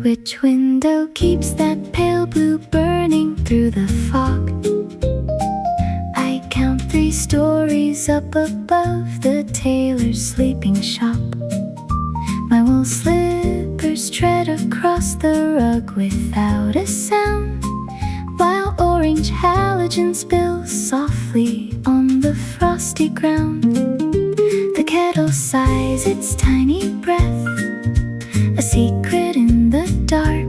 Which window keeps that pale blue burning through the fog? I count 3 stories up above the tailor's sleeping shop. My wool slippers tread across the rug without a sound, while orange halogen spills softly on the frosty ground. The kettle sighs its tiny breath, a secret in the dark,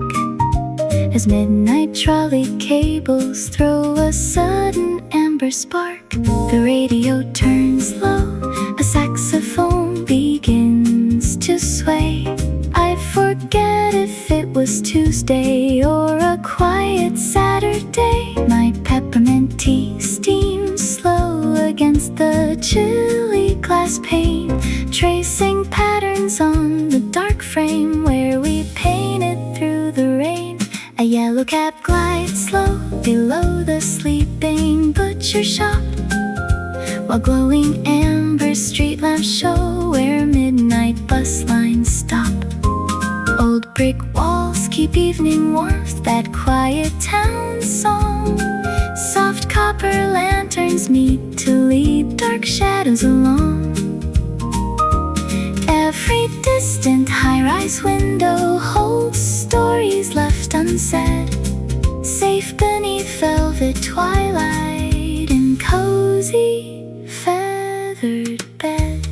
as midnight trolley cables throw a sudden amber spark. The radio turns low, a saxophone begins to sway. I forget if it was Tuesday or a quiet Saturday. My peppermint tea steams slow against the chilly glass pane, tracing patterns on the dark frame where we painted through the rain. A yellow cab glides slow below the sleeping butcher shop, while glowing amber street lamps show where midnight bus lines stop. Old brick walls keep evening warmth, that quiet town song. Soft copper lanterns meet to lead dark shadows along. Every distant high-rise window holds stories left unsaid, safe beneath velvet twilight in cozy feathered bed.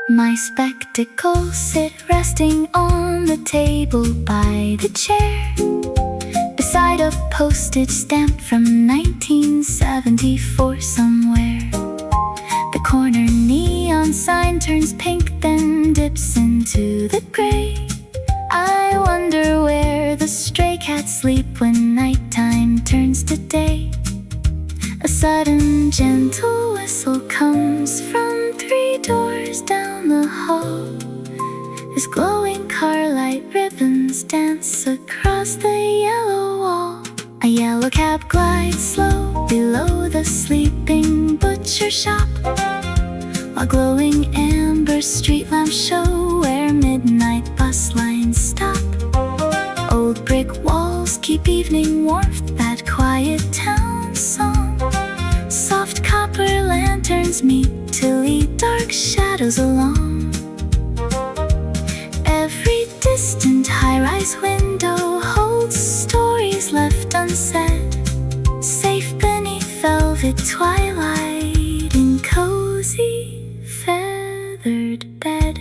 My spectacles sit resting on the table by the chair, beside a postage stamp from 1974 somewhere. The corner neon sign turns pink, then dips into the gray. I wonder where the stray cats sleep when nighttime turns to day. A sudden gentle whistle comes from 3 doors down the hall, as glowing car light ribbons dance across the yellow wall. A yellow cab glides slow below the sleeping butcher shop, while glowing amber street lamps show where midnight bus lines stop. Old brick walls keep evening warmth, that quiet town song. Soft copper lanterns meet to lead dark shadows along. Every distant high-rise window holds stories left unsaid, safe beneath velvet twilight in cozy feathered bed.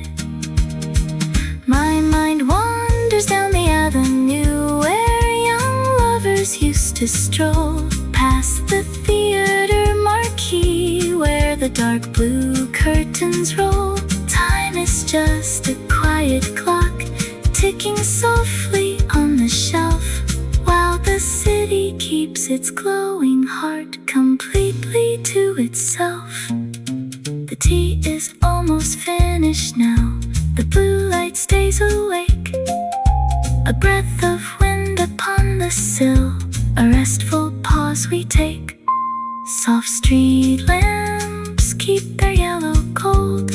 My mind wanders down the avenue where young lovers used to stroll, past the theater marquee where the dark blue curtains roll. Time is just a quiet clock ticking softly on the shelf, while the city keeps its glowing heart completely to itself. The tea is almost finished now, the blue light stays awake. A breath of wind upon the sill, a restful pause we take. Soft street lamps keep their yellow cold.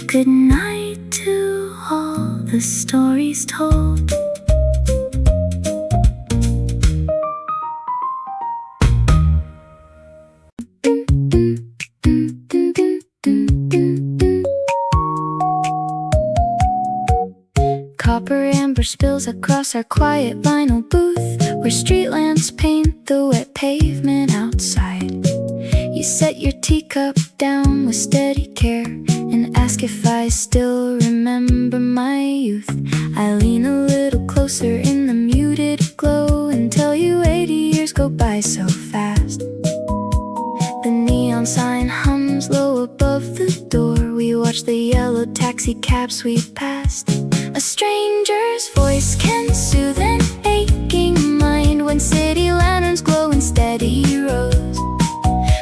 Good night to all the stories told. Copper amber spills across our quiet vinyl booth, where street lamps paint the wet pavement outside. You set your teacup down with steady care and ask if I still remember my youth. I lean a little closer in the muted glow and tell you 80 years go by so fast. The neon sign hums low above the door. We watch the yellow taxi cab sweep past. A stranger's voice can soothe an aching mind when city lanterns glow in steady rows.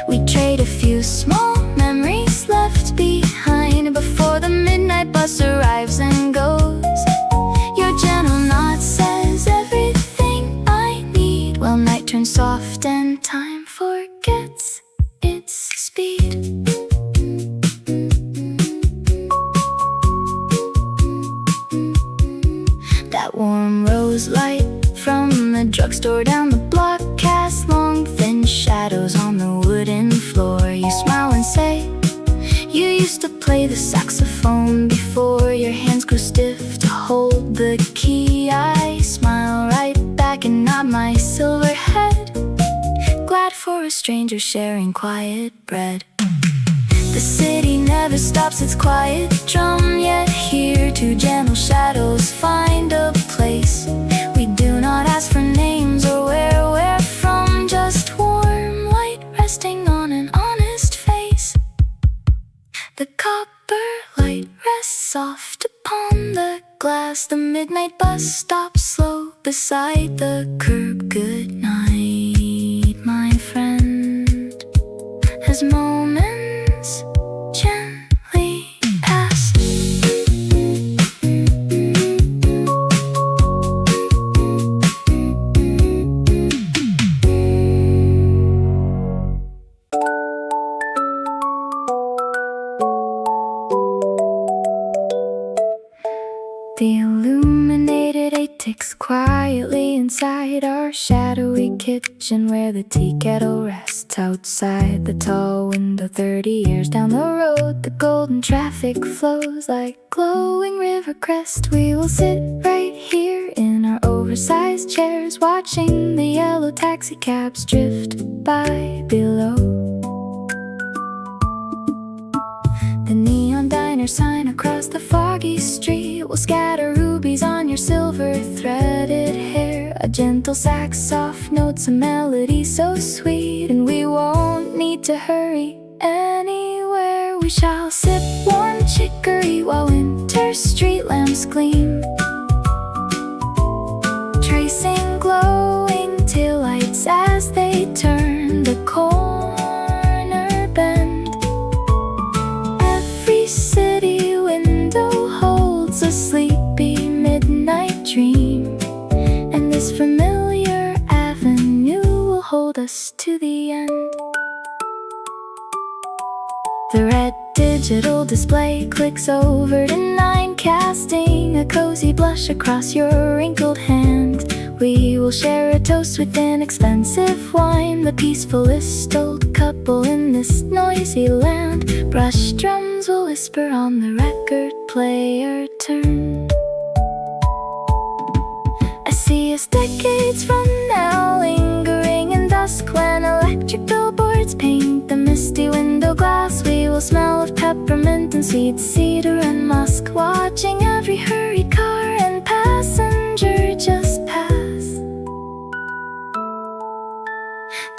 We trade a few small memories left behind before the midnight bus arrives and goes. Your gentle nod says everything I need, while night turns soft and time forgets its speed. shadows. Light from the drugstore down the block cast long thin shadows on the wooden floor. You smile and say you used to play the saxophone before your hands grew stiff to hold the key. I smile right back and nod my silver head, glad for a stranger sharing quiet bread. The city never stops its quiet drum, yet here two gentle shadows find a place. We do not ask for names or where we're from, just warm light resting on an honest face. The copper light rests soft upon the glass. The midnight bus stops slow beside the curb. Good night, my friend, as moments gently pass. The illuminated eight ticks quietly inside our shadowy kitchen, where the tea kettle rests outside the tall window. 30 years down the road, the golden traffic flows like glowing river crest. We will sit right here in our oversized chairs, watching the yellow taxi cabs drift by below. The neon diner sign across the foggy street will scatter rubies on your silver threaded hair. A gentle sax, soft notes, a melody so sweet, and we won't need to hurry anywhere. We shall sip warm chicory while winter street lamps gleam, tracing glowing taillights as they turn the corner bend. Every city window holds a sleepy midnight dream, and this familiar avenue will hold us to the end. The red digital display clicks over to 9, casting a cozy blush across your wrinkled hand. We will share a toast with inexpensive wine, the peacefulest old couple in this noisy land. Brush drums will whisper on the record player turn. I see us decades from now, lingering in dusk, when electric billboards paint the misty window glass. We will smell of peppermint and sweet cedar and musk, watching every hurried car and passenger just pass.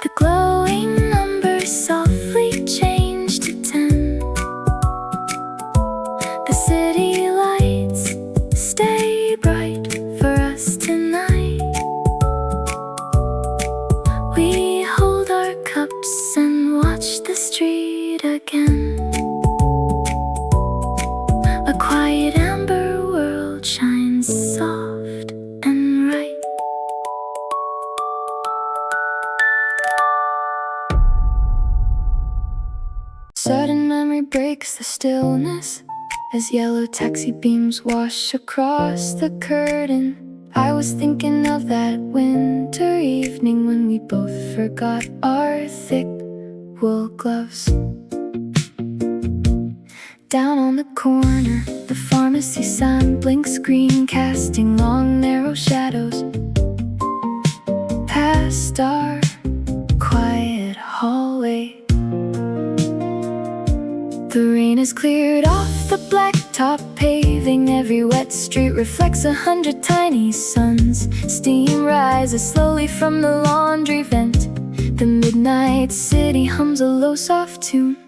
The glowing numbers softly change to 10. The city lights stay bright for us tonight. We hold our cups and watch the street again. A quiet amber world shines soft and right. Sudden memory breaks the stillness as yellow taxi beams wash across the curtain. I was thinking of that winter evening when we both forgot our thick wool gloves. Down on the corner, the pharmacy sign blinks green, casting long narrow shadows past our quiet hallway. The rain has cleared off the blacktop paving. Every wet street reflects 100 tiny suns. Steam rises slowly from the laundry vent. The midnight city hums a low soft tune.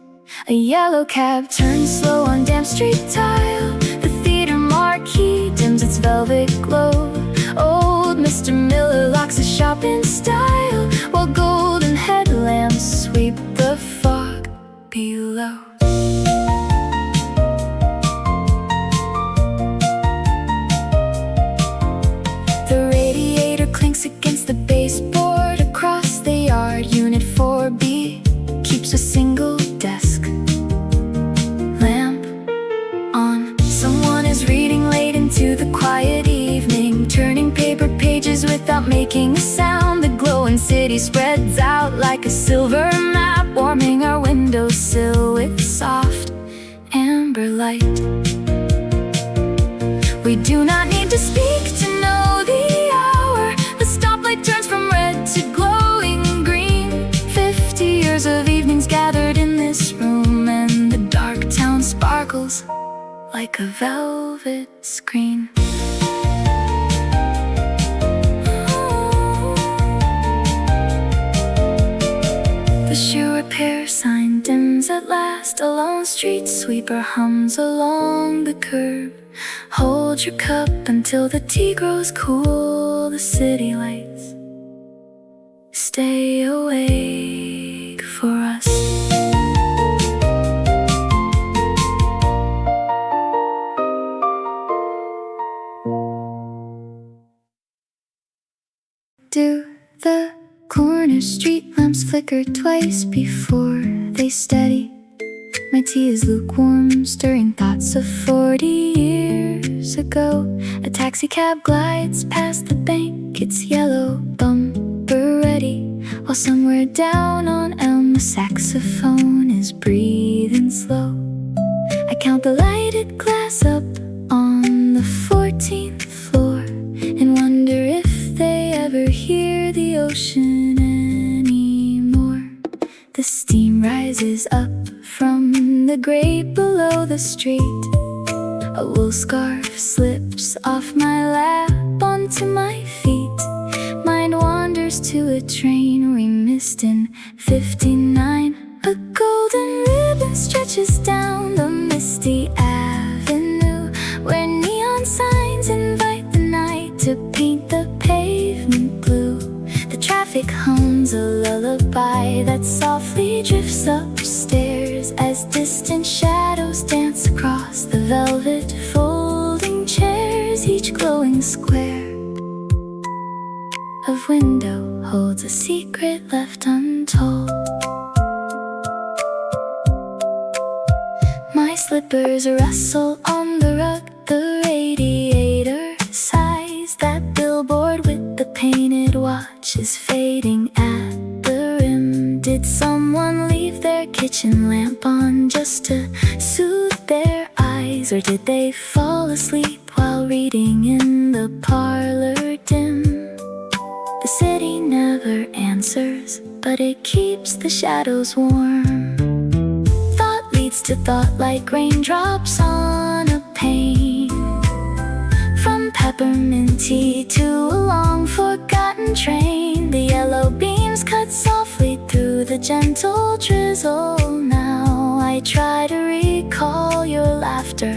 A yellow cab turns slow on damp street tile. The theater marquee dims its velvet glow. Old Mr. Miller locks his shop in style, while golden headlamps sweep the fog below. The radiator clinks against the baseboard across the yard. Unit 4B keeps a single desk lamp on. Someone is reading late into the quiet evening, turning paper pages city spreads out like a silver map, warming our windowsill with soft amber light. We do not need to speak to know the hour. The stoplight turns from red to glowing green. 50 years of evenings gathered in this room, and the dark town sparkles like a velvet screen. The shoe repair sign dims at last. A lone street sweeper hums along the curb. Hold your cup until the tea grows cool. The city lights stay awake for us. Do the corner street lamps flicker twice before they steady? My tea is lukewarm, stirring thoughts of 40 years ago. A taxi cab glides past the bank, its yellow bumper ready, while somewhere down on Elm a saxophone is breathing slow. I count the lighted glass up on the 14th floor and wonder if they ever hear the ocean anymore. The steam rises up from the grate below the street. A wool scarf slips off my lap onto my feet. Mind wanders to a train we missed in '59. A golden ribbon stretches down the misty avenue, where neon signs invite the night to paint the pavement blue. The traffic hums a lullaby that softly drifts upstairs as distant shadows dance across the velvet folding chairs. Each glowing square of window holds a secret left untold. My slippers rustle on the rug, the radiator sighs. That billboard with the painted watch is fading at the rim. Did someone leave their kitchen lamp on just to soothe their eyes? Or did they fall asleep while reading in the parlor dim? The city never answers, but it keeps the shadows warm. Thought leads to thought like raindrops on a pane. From peppermint tea to a long forgotten train, the yellow beams cut softly through the gentle drizzle. Now I try to recall your laughter,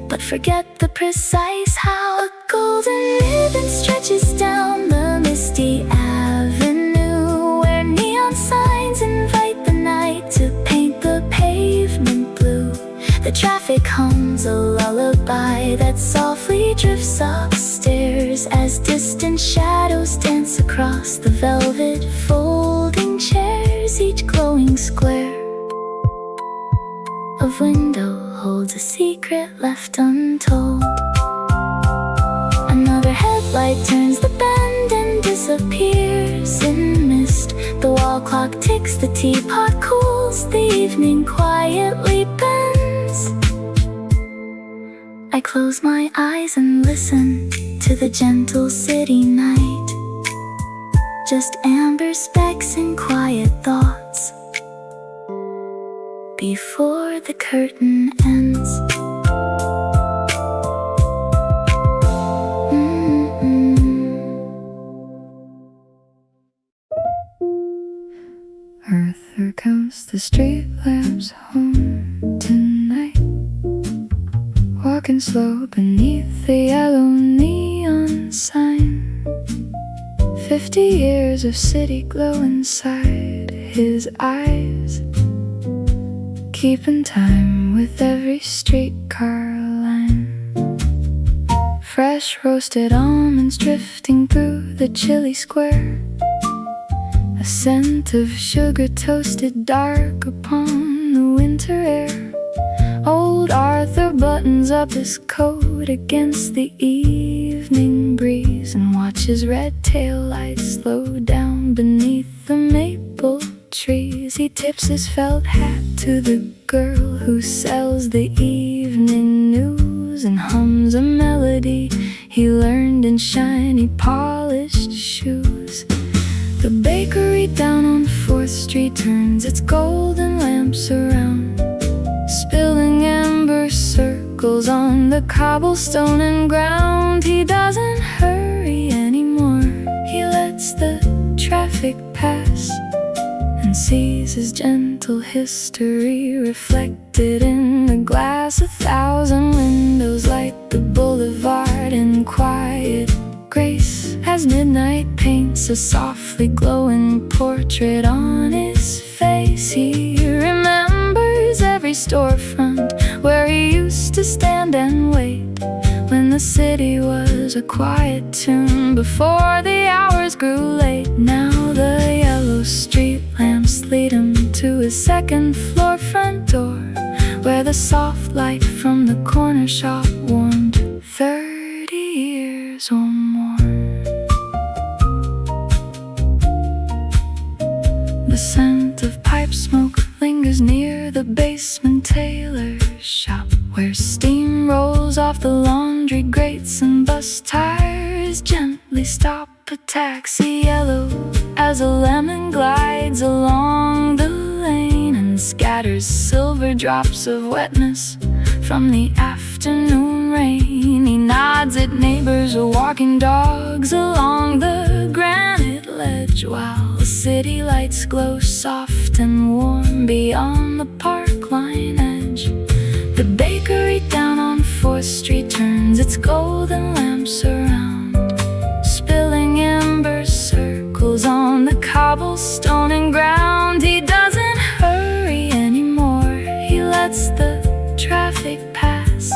but forget the precise how. A golden ribbon stretches down the misty avenue, where neon signs invite the night to paint the pavement blue. The traffic hums a lullaby that softly drifts upstairs as distant shadows dance across the velvet folding chairs. Each glowing square of window holds a secret left untold. Another headlight turns the bend and disappears in mist. The wall clock ticks, the teapot cools, the evening quietly bends. I close my eyes and listen to the gentle city night. Just amber specks and quiet thoughts before the curtain ends. Arthur counts the street lamps home tonight, walking slow beneath the yellow neon sign. 50 years of city glow inside his eyes, keeping time with every streetcar line. Fresh roasted almonds drifting through the chilly square, a scent of sugar toasted dark upon the winter air. Old Arthur buttons up his coat against the evening breeze and watches red tail lights slow down beneath the maple trees. He tips his felt hat to the girl who sells the evening news and hums a melody he learned in shiny polished shoes. The bakery down on 4th Street turns its golden lamps around, spilling amber circles on the cobblestone and ground. He doesn't hurry anymore. He lets the traffic pass and sees his gentle history reflected in the glass. 1,000 windows light the boulevard in quiet grace as midnight paints a softly glowing portrait on his face. He remembers every storefront where he used to stand and wait when the city was a quiet tune before the hours grew late. Now the yellow street lamps lead him to his second floor front door, where the soft light from the corner shop warmed 30 years or more. The scent of pipe smoke lingers near the basement tailor shop, where steam rolls off the laundry grates and bus tires gently stop a taxi yellow as a lemon glides along the lane and scatters silver drops of wetness from the afternoon rain. He nods at neighbors or walking dogs along the granite ledge, while the city lights glow soft and warm beyond the park line edge. The bakery down on 4th Street turns its golden lamps around, spilling amber circles on the cobblestone and ground. He doesn't hurry anymore. He lets the traffic pass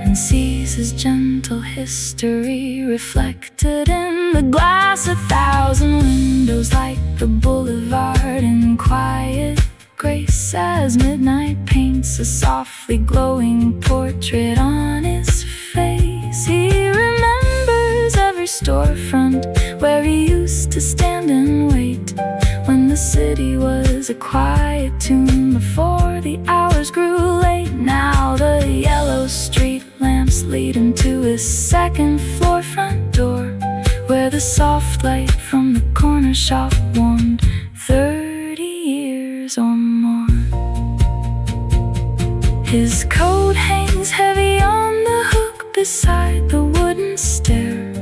and sees his gentle history reflected in the glass. 1,000 windows light the boulevard in quiet grace as midnight paints a softly glowing portrait on his face. He remembers every storefront where he used to stand and wait when the city was a quiet tune before the hours grew late. Now the yellow street lamps lead him to his second floor front door, where the soft light from the corner shop warmed 30 years or more. His coat hangs heavy on the hook beside the wooden stair.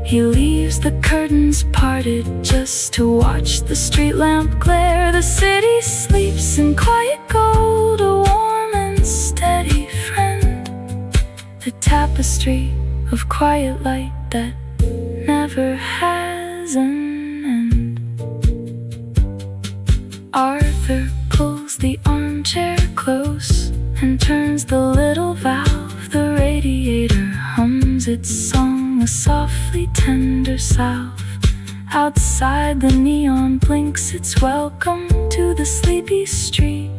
He leaves the curtains parted just to watch the street lamp glare. The city sleeps in quiet gold, a warm and steady friend, the tapestry of quiet light that never has an end. Arthur pulls the armchair close and turns the little valve. The radiator hums its song, a softly tender salve. Outside the neon blinks its welcome to the sleepy street,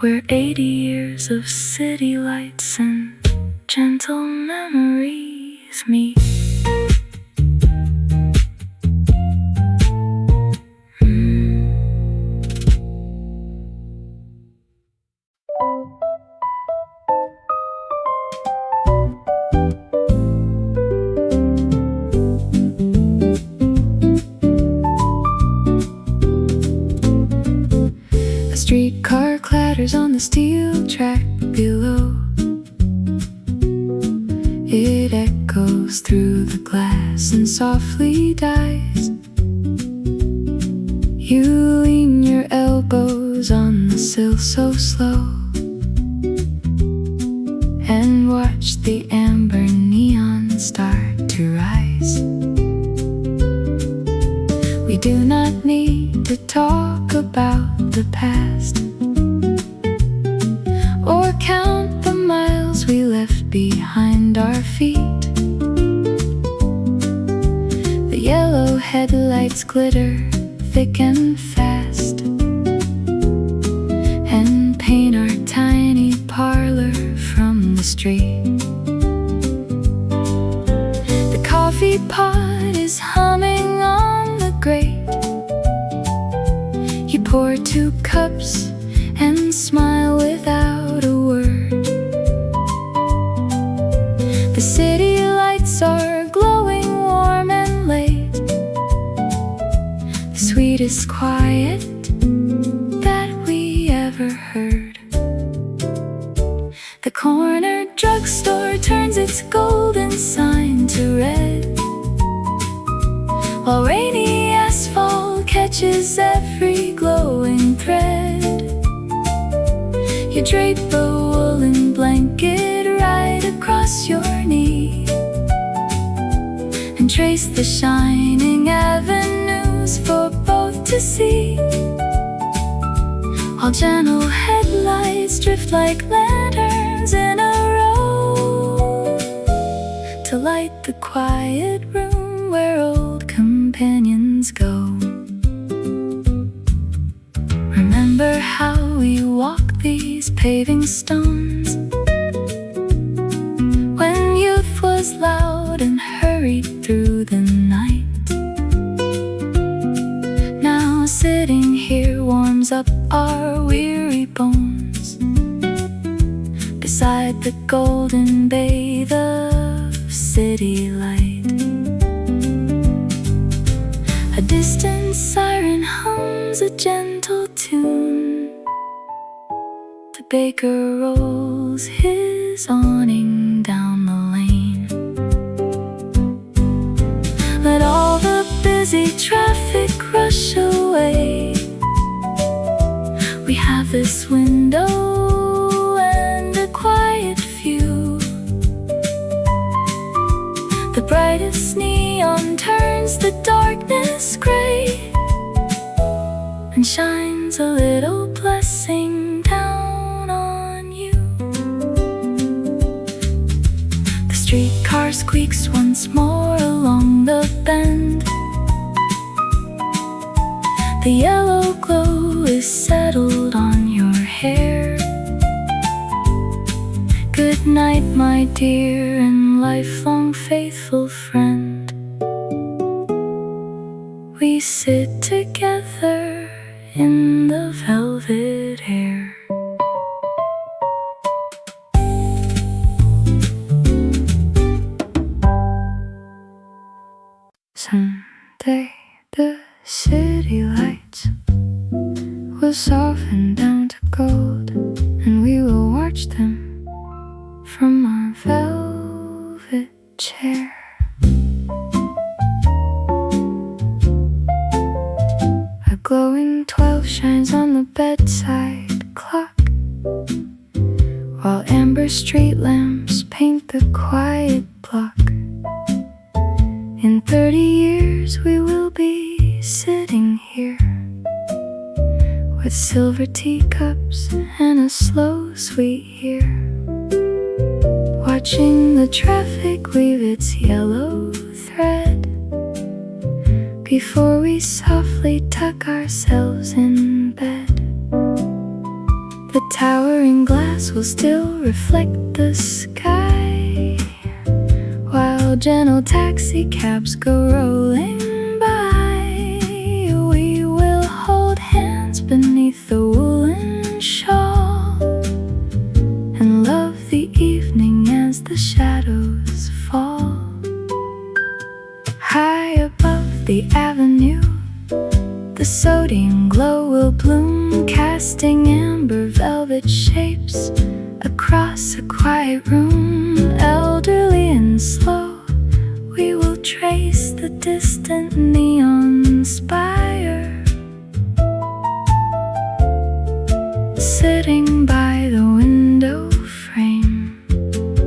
where 80 years of city lights and gentle memories meet. A streetcar clatters on the steel track below. It echoes through the glass and softly dies. You lean your elbows on the sill so slow and watch the amber neon start to rise. We do not need to talk about the past or count the miles we left behind our feet. The yellow headlights glitter thick and fast and paint our tiny parlor from the street. The coffee pot is humming on cups and smile without a word. The city lights are glowing warm and late, the sweetest quiet that we ever heard. The corner drugstore turns its golden sign to red, while rainy asphalt catches every glowing thread. You drape a woolen blanket right across your knee and trace the shining avenues for both to see, while gentle headlights drift like lanterns in a row to light the quiet room where old companions go. Remember how we walked these paving stones when youth was loud and hurried through the night. Now sitting here warms up our weary bones beside the golden bathe of city light. A distant siren hums a gentle tune, the baker rolls his awning down the lane. Let all the busy traffic rush away. We have this window and a quiet view. The brightest neon turns the darkness gray and shines a little blessing down on you. The streetcar squeaks once more along the bend. The yellow glow is settled on your hair. Good night, my dear and lifelong faithful friend. We sit together in the velvet air. Someday the city lights will soften down to gold, and we will watch them from our velvet chair. A glowing 12 shines on the bedside clock, while amber street lamps paint the quiet block. In 30 years we will be sitting here with silver teacups and a slow sweet ear, watching the traffic weave its yellow thread before we softly tuck ourselves in bed. The towering glass will still reflect the sky, while gentle taxi cabs go rolling by. We will hold hands beneath the woolen shawl and love the evening as the shadows fall. High above the avenue, the sodium glow will bloom, casting amber velvet shapes across a quiet room. Elderly and slow, we will trace the distant neon spire, sitting by the window frame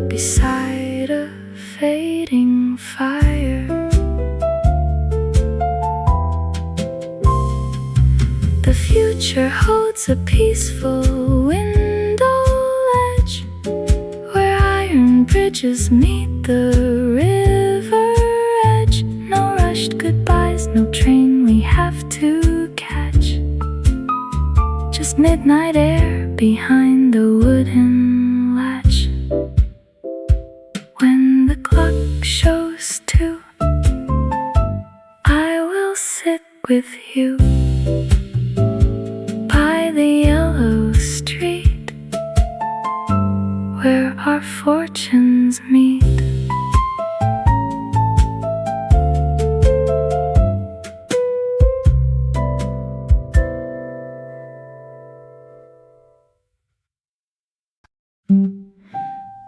beside a fading fire. The future holds a peaceful window ledge where iron bridges meet the river edge. No rushed goodbyes, no train we have to catch, just midnight air behind the wooden latch. When the clock shows 2, I will sit with you by the our fortunes meet.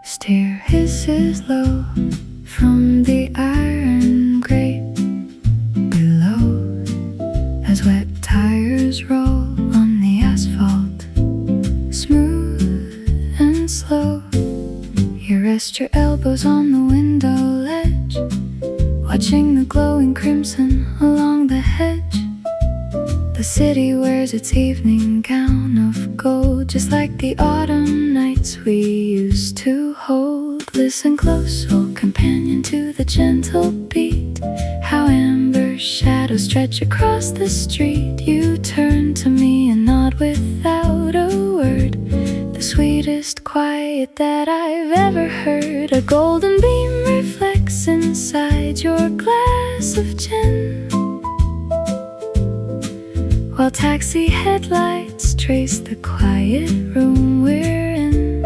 Steer hisses low from the iron grate below as wet tires roll on the asphalt, smooth and slow. You rest your elbows on the window ledge, watching the glowing crimson along the hedge. The city wears its evening gown of gold, just like the autumn nights we used to hold. Listen close, old companion, to the gentle beat, how amber shadows stretch across the street. You turn to me and nod without a word, the sweetest quiet that I've ever heard. A golden beam reflects inside your glass of gin, while taxi headlights trace the quiet room we're in.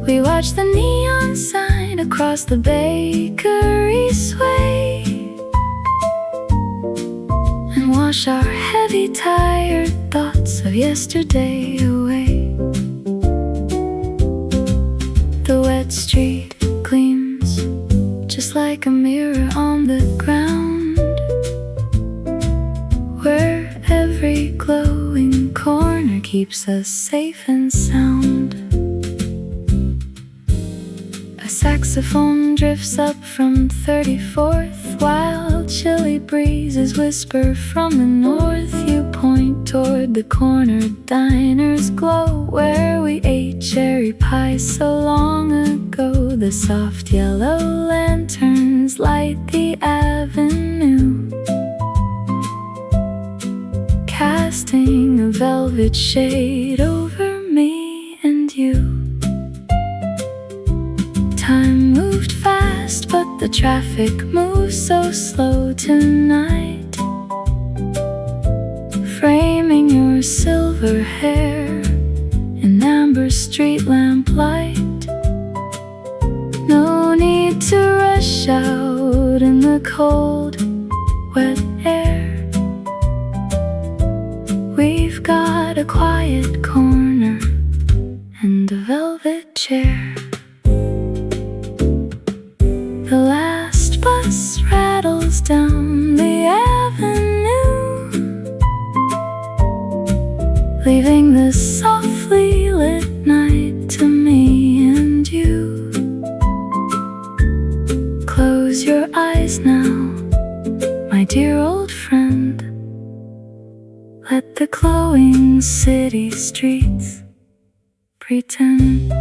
We watch the neon sign across the bakery sway and wash our heavy, tired thoughts of yesterday away. The wet street gleams just like a mirror on the ground, where every glowing corner keeps us safe and sound. A saxophone drifts up from 34th, while chilly breezes whisper from the north. You point toward the corner diner's glow, where we ate cherry pie so long ago. The soft yellow lanterns light the avenue, casting a velvet shade over me and you. Time moved fast, but the traffic moves so slow tonight, framing your silver hair in amber street lamp light. No need to rush out in the cold, wet air. We've got a quiet corner and a velvet chair. The last bus rattles down the avenue, leaving the softly lit night to me and you. Close your eyes now, my dear old friend. Let the glowing city streets pretend.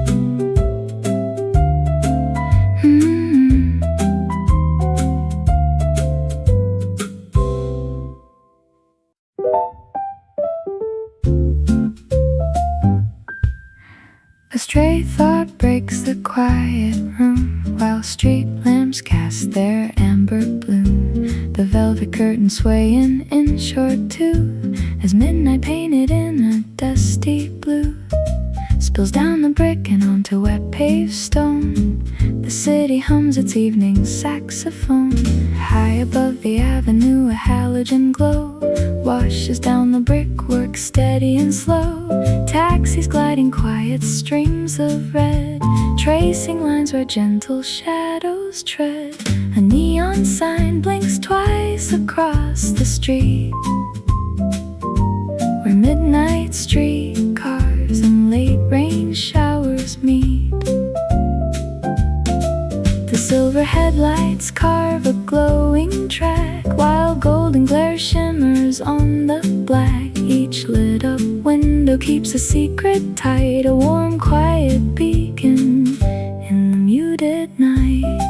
A stray thought breaks the quiet room, while street lamps cast their amber bloom. The velvet curtains sway an inch or two, as midnight painted in a dusty blue spills down the brick and onto wet paved stone. The city hums its evening saxophone. High above the avenue, a halogen glow washes down the brickwork, steady and slow. Taxis gliding quiet streams of red, tracing lines where gentle shadows tread. A neon sign blinks twice across the street, where midnight streetcars and late rain showers meet. The silver headlights carve a glowing track, while golden glare shimmers on the black. Each lit up window keeps a secret tight, a warm, quiet beacon in the muted night.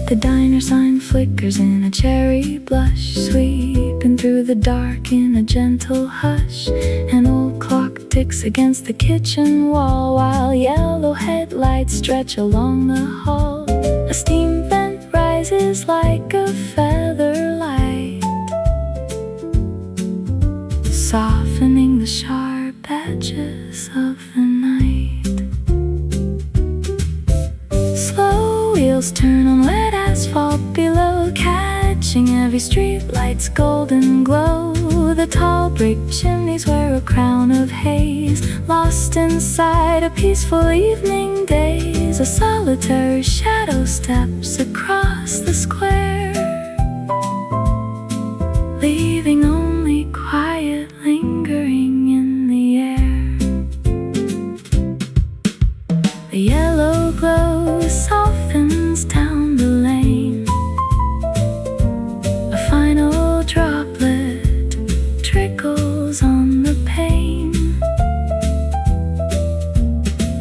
The diner sign flickers in a cherry blush, sweeping through the dark in a gentle hush. An old clock ticks against the kitchen wall, while yellow headlights stretch along the hall. A steam vent rises like a feather light, softening the sharp edge edges of the night. Slow wheels turn on wet asphalt below, catching every streetlight's golden glow. The tall brick chimneys wear a crown of haze, lost inside a peaceful evening daze. A solitary shadow steps across the square, leaving only quiet lingering in the air. The yellow glow softens down the lane, a final droplet trickles on the pane.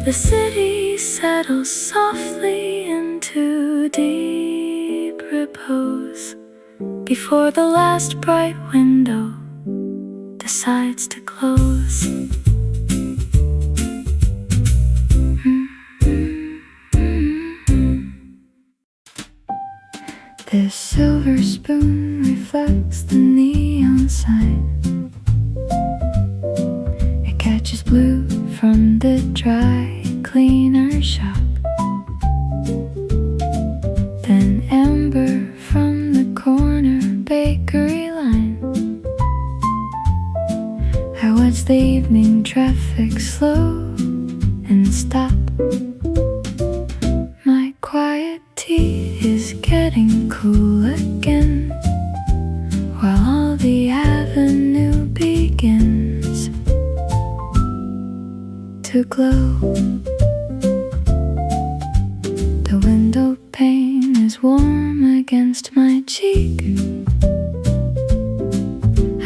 The city settles softly into deep repose before the last bright window decides to close. This silver spoon reflects the neon sign. It catches blue from the dry cleaner shop, then amber from the corner bakery line. I watch the evening traffic slow and stop. My quiet tea is getting cool again, while all the avenue begins to glow. The window pane is warm against my cheek.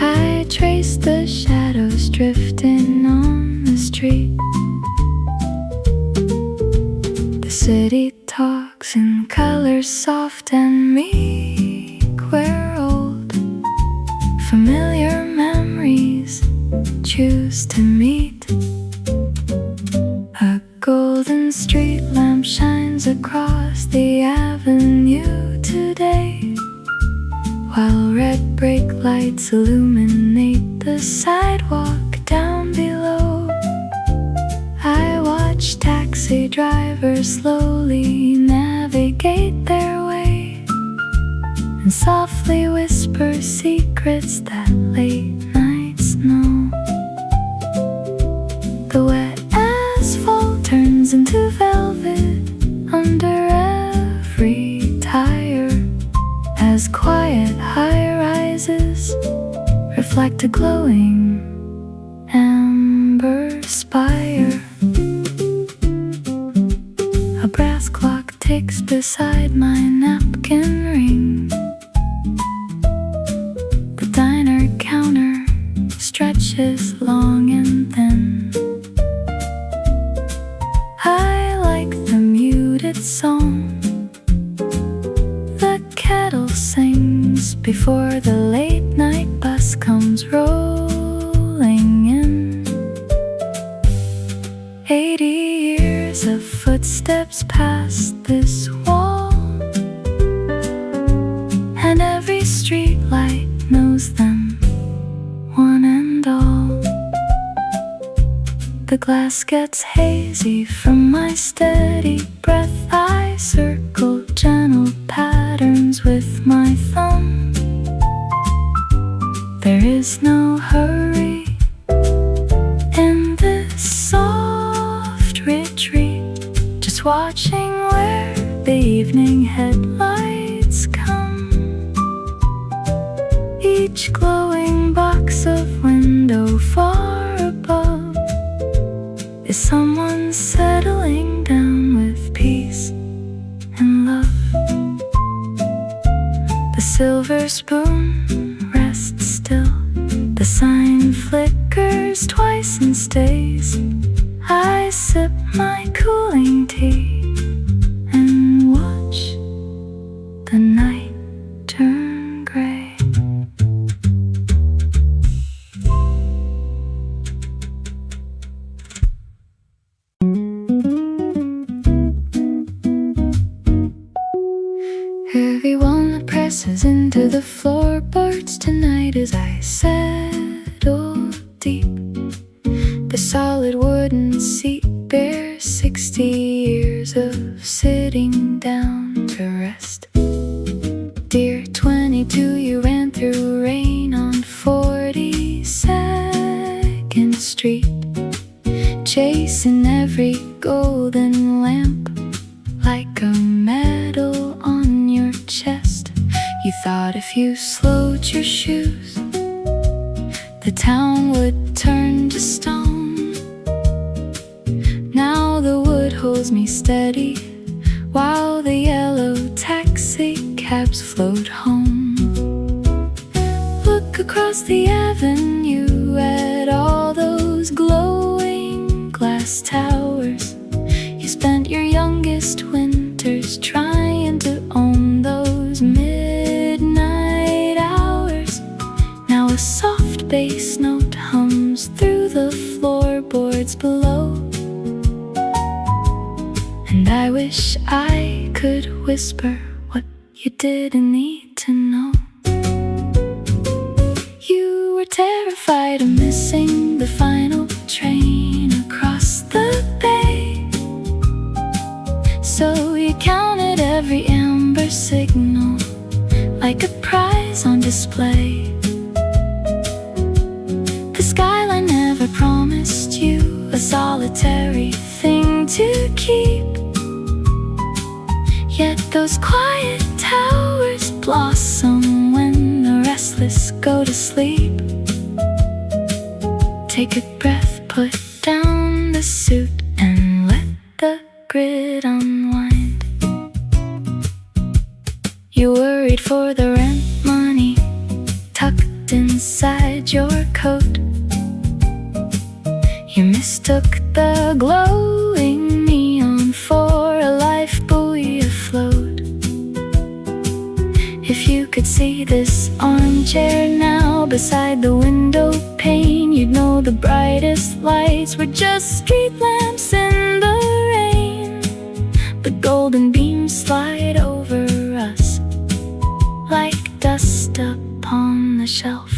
I trace the shadows drifting on the street. The city talks in colors soft and meek, where old familiar memories choose to meet. A golden street lamp shines across the avenue today, while red brake lights illuminate the sidewalk down below. I watch taxi drivers slowly navigate their way and softly whisper secrets that late nights know. The wet asphalt turns into velvet under every tire, as quiet high-rises reflect a glowing amber spire. A brass clock ticks beside my napkin ring. The diner counter stretches long and thin. I like the muted song the kettle sings before the late night bus comes rolling in. 80 years of footsteps past this wall, and every street light knows them, one and all. The glass gets hazy from my steady breath. I circle gentle patterns with my thumb. There is no hurry in this soft retreat, just watching where the evening headlights come. Each glowing box of window far above is someone settling down with peace and love. The silver spoon rests still, the sign flickers twice and stays. I sip my cooling tea and watch the night turn gray. Everyone presses into the floorboards tonight as I settle deep beside the town would turn to stone. Now the wood holds me steady, while the yellow taxi cabs float home. Look across the avenue at all those glowing glass towers. You spent your youngest winters trying to own those midnight hours. Now a soft bass note hums through the floorboards below, and I wish I could whisper what you didn't need to know. You were terrified of missing the final train across the bay, so you counted every amber signal like a prize on display. The skyline never promised you a solitary thing to keep, yet those quiet towers blossom when the restless go to sleep. Take a breath, put down the suit, and let the grid unwind. You worried for the rent money tucked inside your coat. You mistook the glowing neon for a life buoy afloat. If you could see this armchair now beside the window pane, you'd know the brightest lights were just street lamps in the rain. The golden beams slide over us like dust upon the shelf.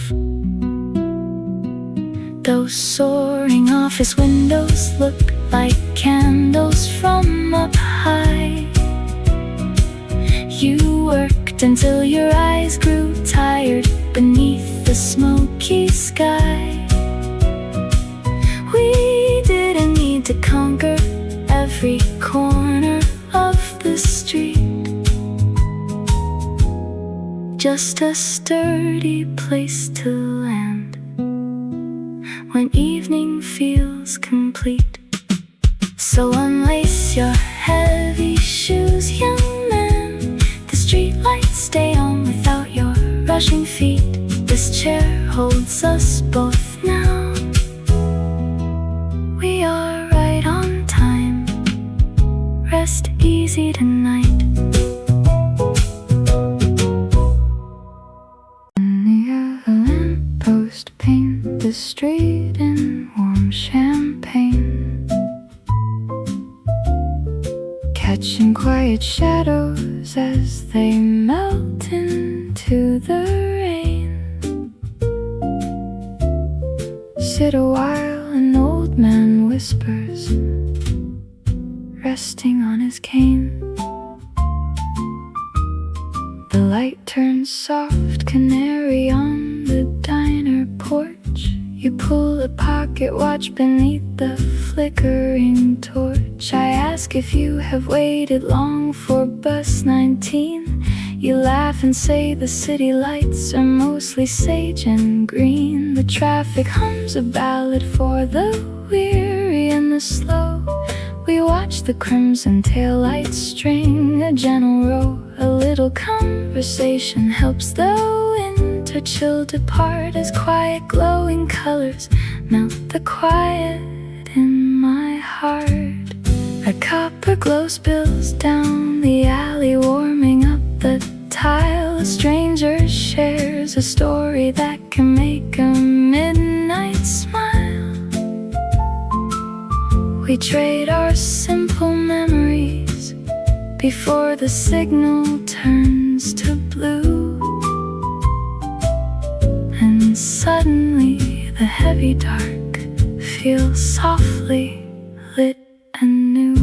Those soaring office windows look like candles from up high. You worked until your eyes grew tired beneath the smoky sky. We didn't need to conquer every corner of the street, just a sturdy place to land when evening feels complete. So unlace your heavy shoes, young man. The street lights stay on without your rushing feet. This chair holds us both now. We are right on time. Rest easy tonight. Near the lamppost, paint the street in warm champagne, catching quiet shadows as they melt into the rain. Sit a while, an old man whispers, resting on his cane. The light turns soft, canary on the diner porch. You pull a pocket watch beneath the flickering torch. I ask if you have waited long for bus 19. You laugh and say the city lights are mostly sage and green. The traffic hums a ballad for the weary and the slow. We watch the crimson taillights string a gentle row. A little conversation helps the winter chill depart as quiet glowing colors melt the quiet in my heart. A copper glow spills down the alley, warming up the tile. A stranger shares a story that can make a midnight smile. We trade our simple memories before the signal turns to blue, and suddenly the heavy dark feels softly lit anew.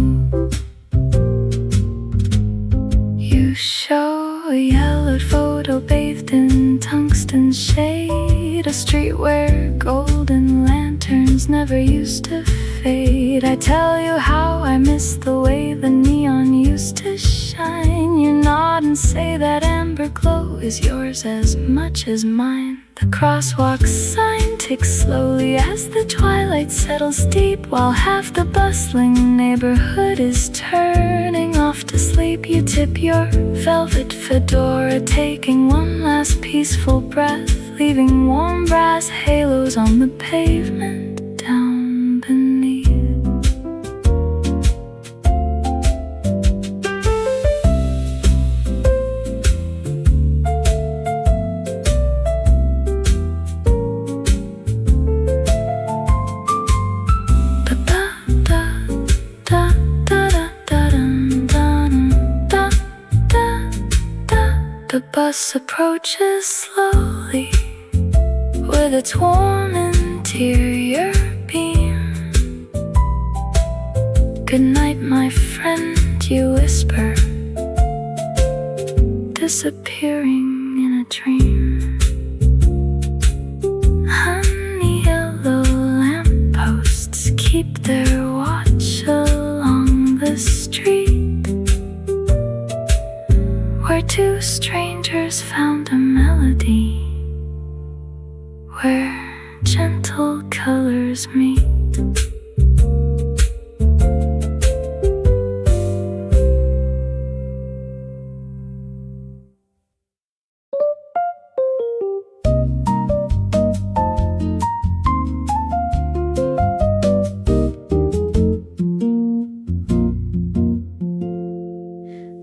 You show a yellowed photo bathed in tungsten shade, a street where golden lanterns never used to fade. I tell you how I miss the way the neon used to shine. You nod and say that amber glow is yours as much as mine. The crosswalk sign to ticks slowly as the twilight settles deep, while half the bustling neighborhood is turning off to sleep. You tip your velvet fedora, taking one last peaceful breath, leaving warm brass halos on the pavement down beneath. The bus approaches slowly with its warm interior beam. Good night, my friend, you whisper, disappearing in a dream. Honey yellow lampposts keep their watch along the street where two strangers found a melody, where gentle colors meet.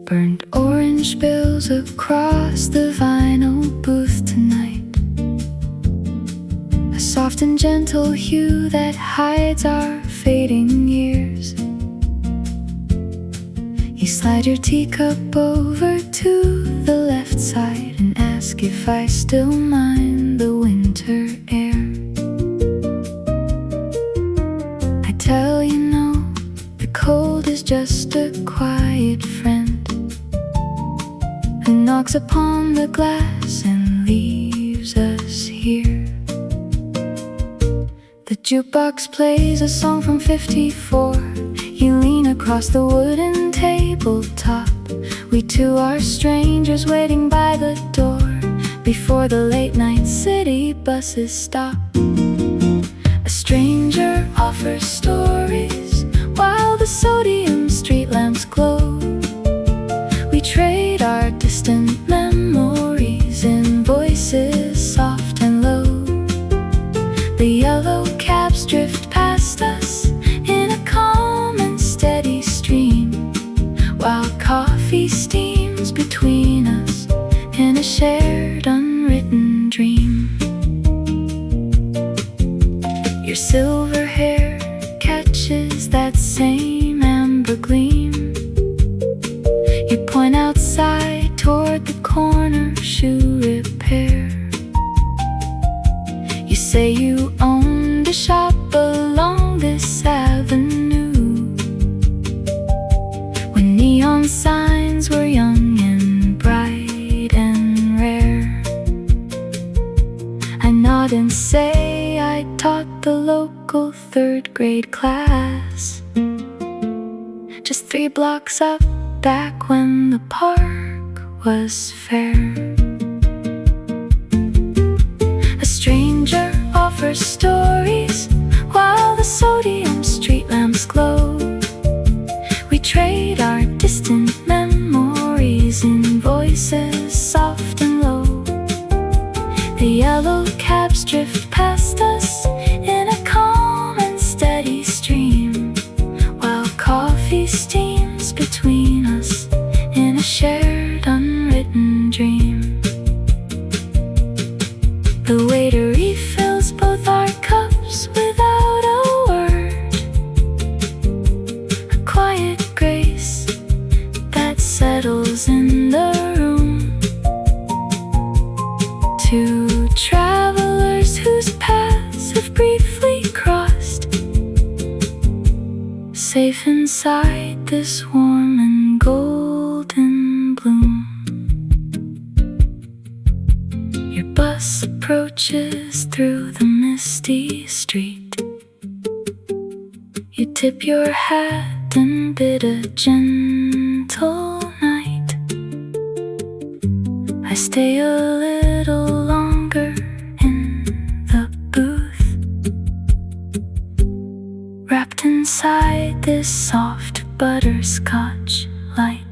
Burnt orange bills across the vinyl booth tonight, a soft and gentle hue that hides our fading years. You slide your teacup over to the left side and ask if I still mind the winter air. I tell you no, the cold is just a quiet friend who knocks upon the glass and leaves us here. The jukebox plays a song from '54. You lean across the wooden tabletop. We two are strangers waiting by the door before the late night city buses stop. A stranger offers stories while the sodium street lamps glow. We trade our distant memories in voices soft and low. The yellow cabs drift past us in a calm and steady stream, while coffee steams between us in a shared unwritten dream. Your silver hair catches that same amber gleam. You point outside toward the corner shoe repair. You say you owned a shop along this avenue when neon signs were young and bright and rare. I nod and say I taught the local third grade class just 3 blocks up, back when the park was fair. A stranger offers stories while the sodium street lamps glow. We trade our distant memories in voices soft and low. The yellow cabs drift past us in a calm and steady stream, while coffee steams between us in a shared unwritten dream. The waiter refills both our cups without a word, a quiet grace that settles in the room. Two travelers whose paths have briefly crossed, safe inside this warm and golden bloom. Your bus approaches through the misty street. You tip your hat and bid a gentle night. I stay a little longer in the booth inside this soft butterscotch light.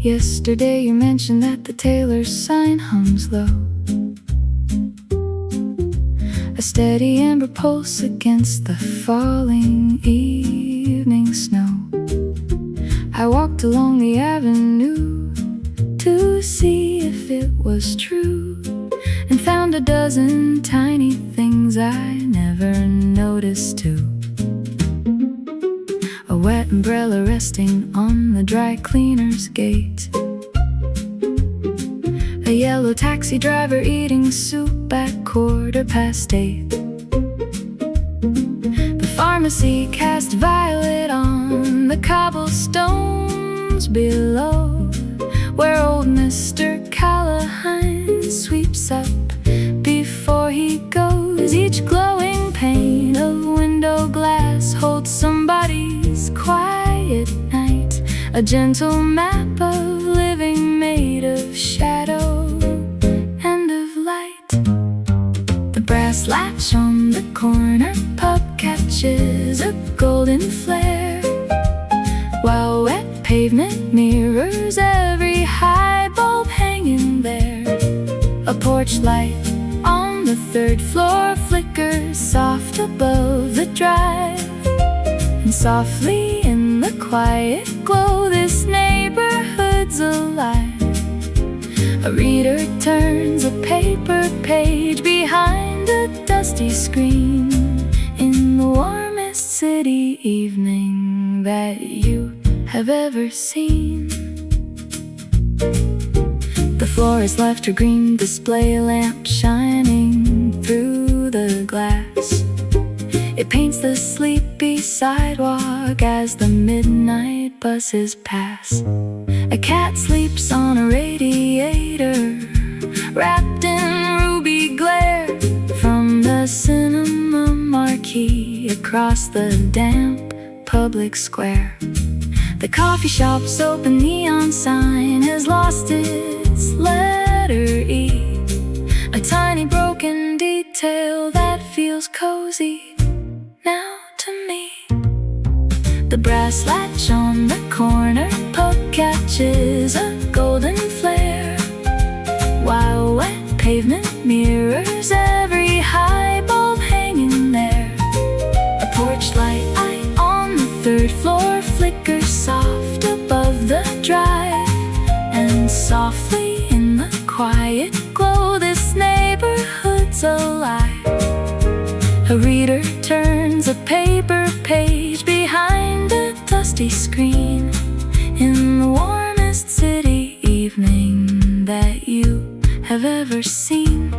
Yesterday you mentioned that the Tailor sign hums low, a steady amber pulse against the falling evening snow. I walked along the avenue to see if it was true, and found a dozen tiny things I never noticed too. A wet umbrella resting on the dry cleaner's gate, a yellow taxi driver eating soup at 8:15. The pharmacy cast violet on the cobblestones below, where old Mr. Callahan sweeps up before he goes. Each glowing pane of window glass holds somebody's quiet night, a gentle map of living made of shadow and of light. The brass latch on the corner pub catches a golden flare, while wet pavement mirrors every high bulb hanging there. A porch light on the 3rd floor flickers soft above the drive, and softly in the quiet glow this neighborhood's alive. A reader turns a paper page behind a dusty screen in the warmest city evening that you have ever seen. The floor is left a green display lamp shining through the glass. It paints the sleepy sidewalk as the midnight buses pass. A cat sleeps on a radiator, wrapped in ruby glare from the cinema marquee across the damp public square. The coffee shop's open neon sign has lost its letter E, a tiny broken detail that feels cozy now to me. The brass latch on the corner pub catches a golden flare, while wet pavement mirrors every high bulb hanging there. A porch light on the 3rd floor flickers soft above the drive, and softly in the quiet glow this neighborhood's alive. A reader turns a paper page behind a dusty screen in the warmest city evening that you have ever seen.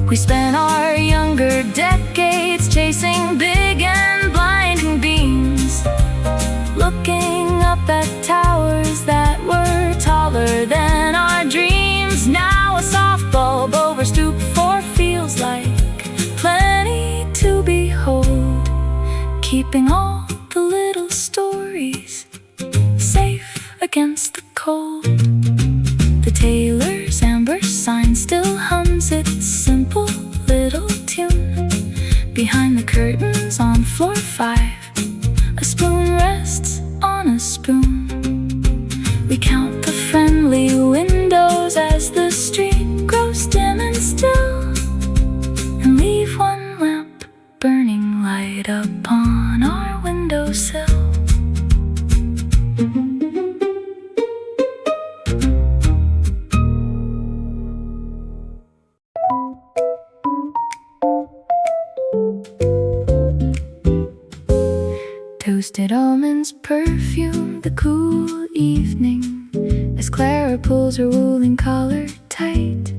We spent our younger decades chasing big and blinding beams, looking up at towers that were taller than our dreams. Now a soft bulb over stoop 4 feels like plenty to behold, keeping all the little stories safe against the cold. The Tailor's amber sign still hums its simple little tune. Behind the curtains on floor 5, a spoon rests on a spoon. We count the friendly windows as the street grows dim and still, and leave one lamp burning light upon our windowsill. Toasted almonds perfume the cool evening as Clara pulls her woolen collar tight.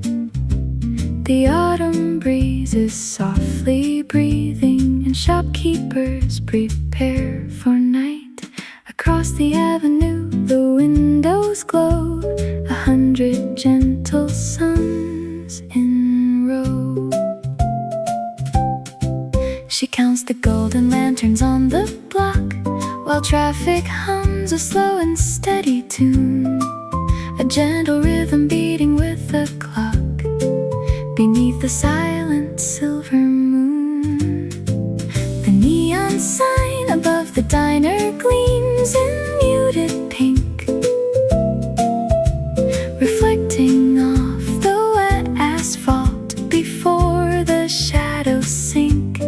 The autumn breeze is softly breathing, and shopkeepers prepare for night. Across the avenue the windows glow, 100 gentle traffic hums a slow and steady tune, a gentle rhythm beating with the clock beneath the silent silver moon. The neon sign above the diner gleams in muted pink, reflecting off the wet asphalt before the shadows sink.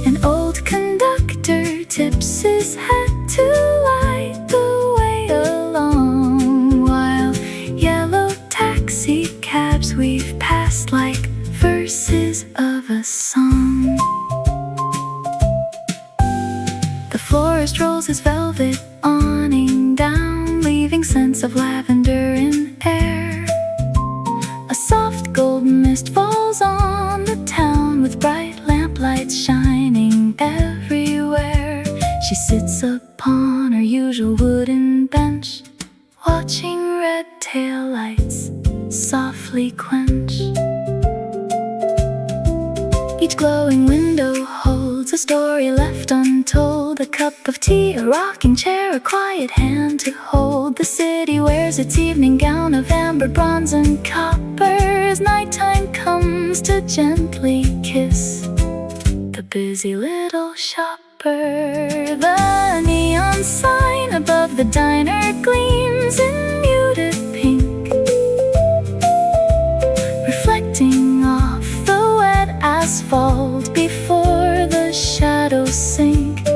An old conductor tips his hat to light the way along, while yellow taxi cabs weave past like verses of a song. The florist rolls his velvet awning down, leaving scents of lavender in air. A soft gold mist falls on the town, with bright lamplights shining everywhere. She sits upon her usual wooden bench, watching red tail lights softly quench. Each glowing window holds a story left untold, a cup of tea, a rocking chair, a quiet hand to hold. The city wears its evening gown of amber, bronze, and copper as nighttime comes to gently kiss the busy little shopper. The neon sign above the diner gleams in muted pink, reflecting off the wet asphalt before the shadows sink.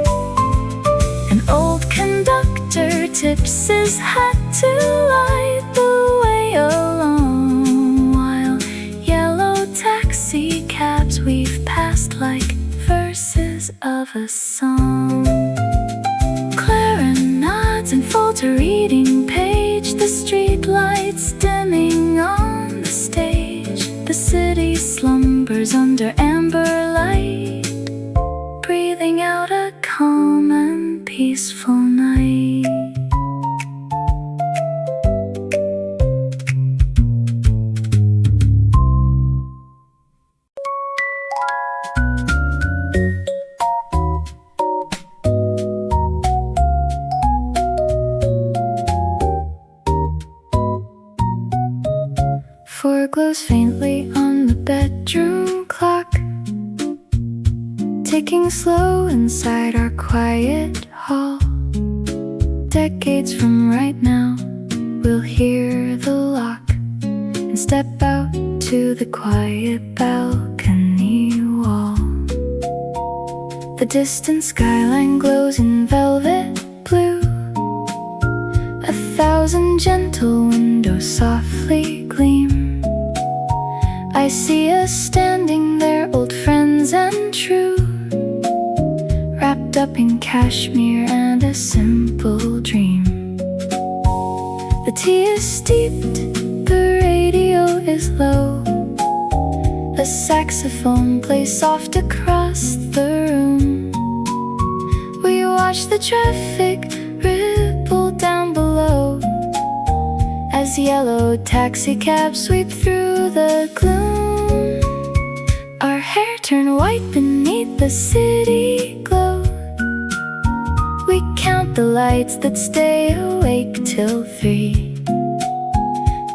An old conductor tips his hat to light the way along, while yellow taxi cabs weave past like verses of a song. Clara nods and folds her reading page, the street lights dimming on the stage. The city slumbers under amber light, breathing out a calm and peaceful night. Four glows faintly on the bedroom clock, ticking slow inside our quiet hall. Decades from right now, we'll hear the lock and step out to the quiet balcony wall. The distant skyline glows in velvet blue, 1,000 gentle windows softly gleam. I see us standing there, old friends and true, wrapped up in cashmere and a simple dream. The tea is steeped, the radio is low, a saxophone plays soft across the room. We watch the traffic ripple down below as yellow taxi cabs sweep through the gloom. Our hair turned white beneath the city glow. We count the lights that stay awake till 3.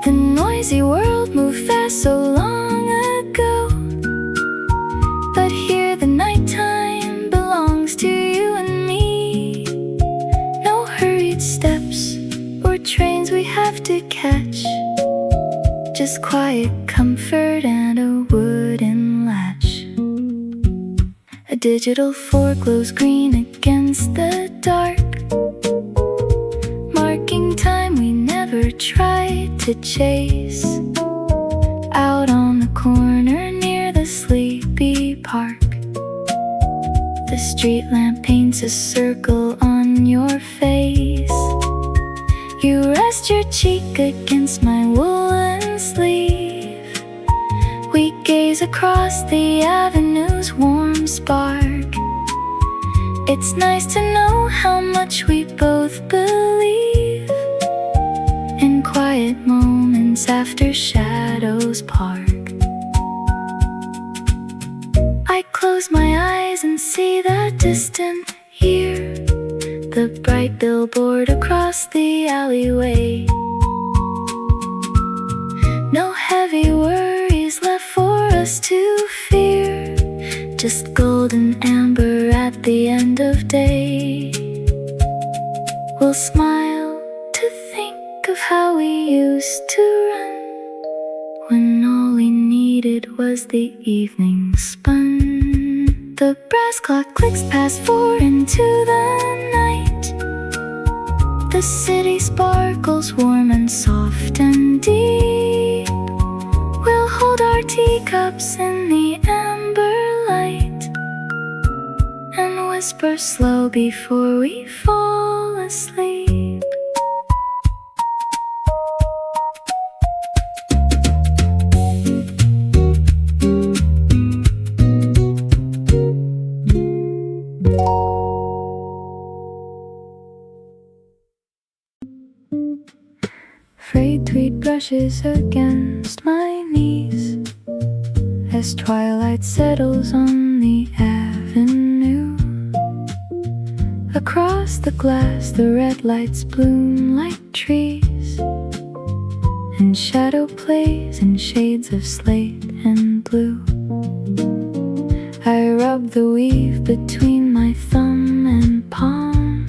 The noisy world moved fast so long ago, but here the nighttime belongs to you and me. No hurried steps or trains we have to catch, just quiet comfort and a wooden latch. A digital fork glows green against the dark, marking time we never tried to chase. Out on the corner near the sleepy park, the street lamp paints a circle on your face. You rest your cheek against my woolen sleeve. We gaze across the avenue's warm spark. It's nice to know how much we both believe in quiet moments after shadows part. I close my eyes and see that distant year, the bright billboard across the alleyway. No heavy worries left for us to fear, just gold and amber at the end of day. We'll smile to think of how we used to run, when all we needed was the evening spun. The brass clock clicks past 4 into the night. The city sparkles warm and soft and deep. We'll hold our teacups in the amber light and whisper slow before we fall asleep. Frayed tweed brushes against my knees as twilight settles on the avenue. Across the glass the red lights bloom like trees, and shadow plays in shades of slate and blue. I rub the weave between my thumb and palm.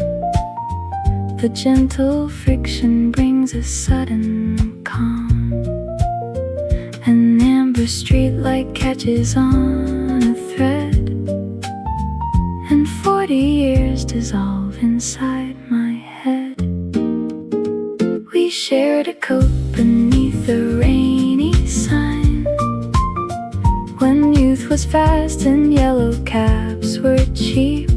The gentle friction brings a sudden calm. An amber streetlight catches on a thread, and 40 years dissolve inside my head. We shared a coat beneath a rainy sign, when youth was fast and yellow cabs were cheap.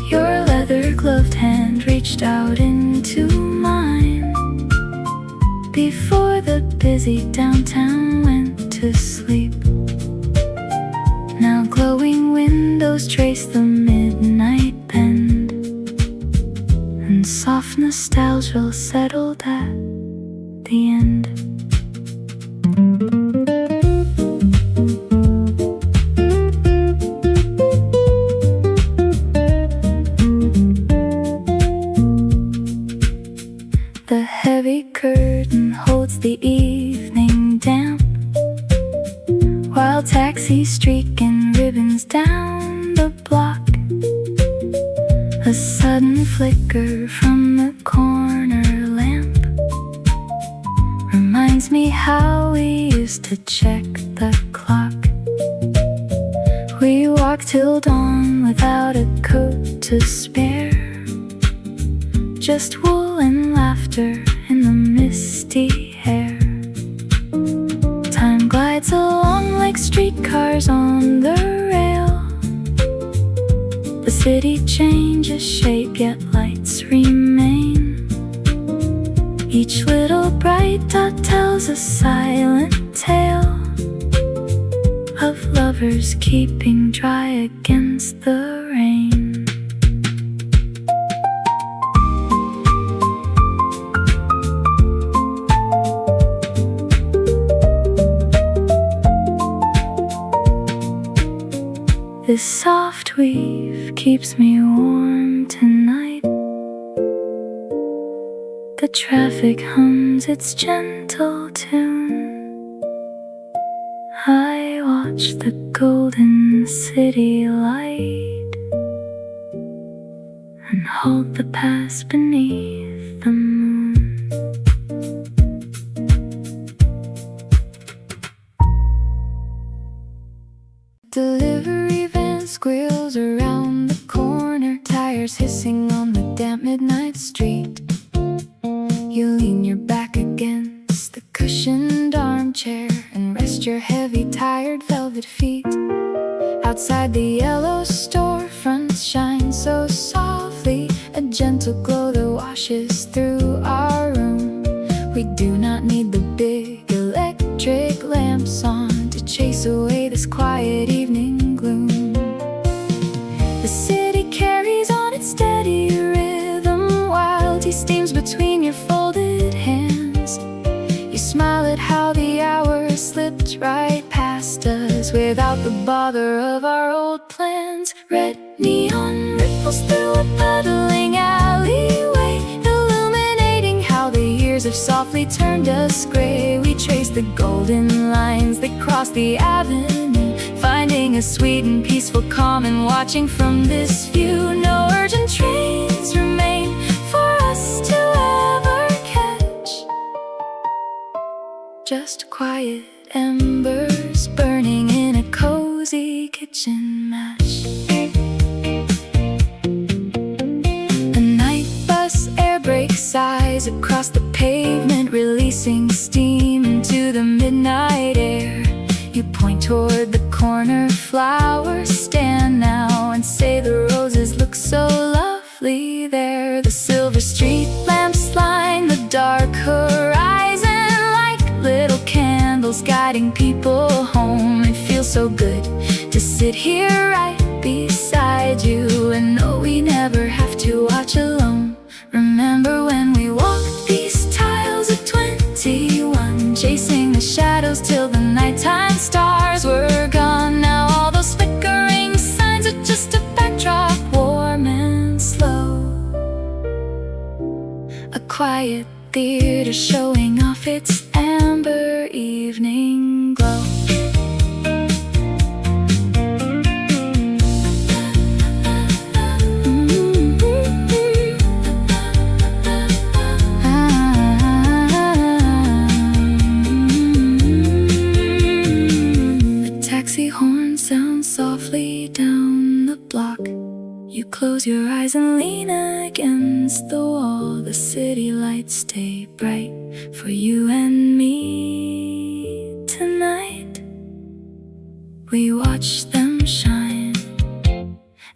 Your leather-gloved hand reached out into mine before the busy downtown went to sleep. Now glowing windows trace the midnight bend, and soft nostalgia settled at the end. The heavy curtain holds the evening damp, while taxis streak in ribbons down the block. A sudden flicker from the corner lamp reminds me how we used to check the clock. We walked till dawn without a coat to spare, just wool and laughter in the misty air. Time glides along like streetcars on the rail. The city changes shape, yet lights remain. Each little bright dot tells a silent tale of lovers keeping dry against the rain. This soft weave keeps me warm tonight. The traffic hums its gentle tune. I watch the golden city light and hold the past beneath the moon. Delivery van squeals around the corner, tires hissing on the damp midnight street. You lean your back against the cushioned armchair and rest your heavy, tired velvet feet. Outside the yellow storefronts shine so softly, a gentle glow that washes through our room. We do not need the big electric lamps on to chase away this quiet evening gloom. The city carries on its steady rhythm, while tea steams between your folded hands. You smile at how the hours slipped right past us, where without the bother of our old plans. Red neon ripples through a puddling alleyway, illuminating how the years have softly turned us gray. We trace the golden lines that cross the avenue, finding a sweet and peaceful calm in watching from this view. No urgent trains remain for us to ever catch, just quiet embers burning in a cozy kitchen match. A night bus air brake sighs across the pavement, releasing steam into the midnight air. You point toward the corner flower stand now and say the roses look so lovely there. The silver street lamps line the dark horizon like little candles guiding people home. It feels so good to sit here right beside you and know we never have to watch alone. Remember when we walked these tiles at 21, chasing the shadows till the nighttime stars were gone. Now all those flickering signs are just a backdrop, warm and slow. A quiet theater showing off its amber evening glow. Taxi horn sounds softly down the block. You close your eyes and lean against the wall. The city lights stay bright for you and me tonight. We watch them shine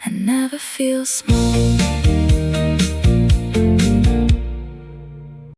and never feel small.